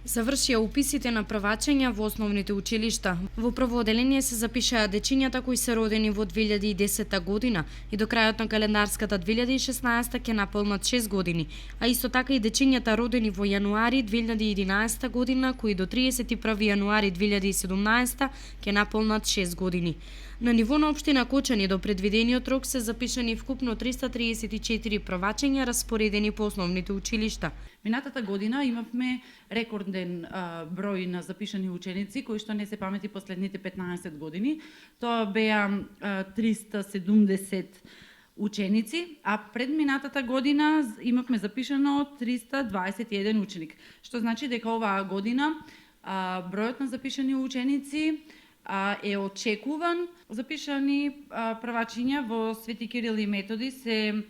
Завршија уписите на првачења во основните училишта. Во прво одделение се запишаа дечињата кои се родени во 2010 година и до крајот на календарската 2016 ќе наполнат 6 години, а исто така и дечињата родени во јануари 2011 година кои до 31 јануари 2017 ќе наполнат 6 години. На ниво на општина Кочани до предвидениот рок се запишани вкупно 334 првачења распоредени по основните училишта. Минатата година имавме рекорден број на запишани ученици кои што не се памети последните 15 години. Тоа беа 370 ученици, а пред минатата година имавме запишано 321 ученик, што значи дека оваа година бројот на запишани ученици е очекуван. Запишани првачиња во Свети Кирил и Методи се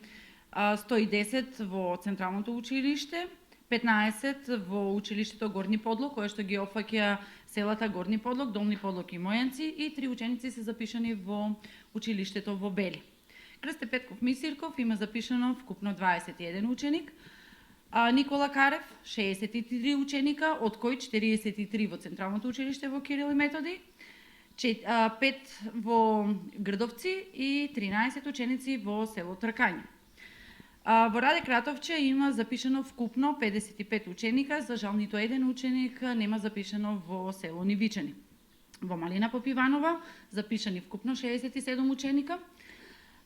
110 во Централното училиште, 15 во училиштето Горни Подлог, кое што ги опфаќа селата Горни Подлог, Долни Подлог и Мојанци, и 3 ученици се запишани во училиштето во Бели. Крсте Петков Мисирков има запишано вкупно 21 ученик, Никола Карев 63 ученика, од кои 43 во Централното училиште во Кирил и Методи, 5 во Грдовци и 13 ученици во село Тркање. Во Раде Кратовче има запишано вкупно 55 ученика, за жал нито еден ученик нема запишано во село Нивичани. Во Малина Попиванова запишани вкупно 67 ученика,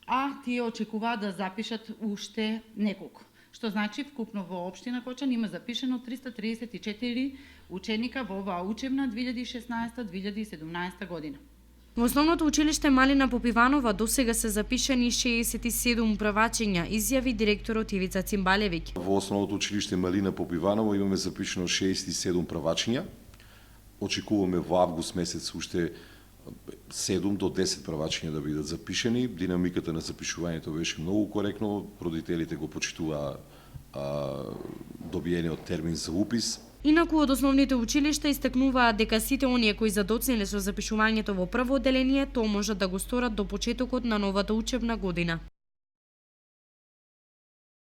а тие очекуваат да запишат уште неколку. Што значи вкупно во општина Кочани има запишано 334 ученика во оваа учебна 2016-2017 година. Во основното училиште Малина Попиванова досега се запишани 67 првачења, изјави директорот Ивица Цимбалевиќ. Во основното училиште Малина Попиванова имаме запишано 67 првачења. Очекуваме во август месец уште 7 до 10 првачења да бидат запишени. Динамиката на запишувањето беше многу коректно, родителите го почитуваа добиениот термин за упис. Инаку од основните училишта истакнуваат дека сите оние кои задоцнеле со запишувањето во прво одделение, тоа можат да го сторат до почетокот на новата учебна година.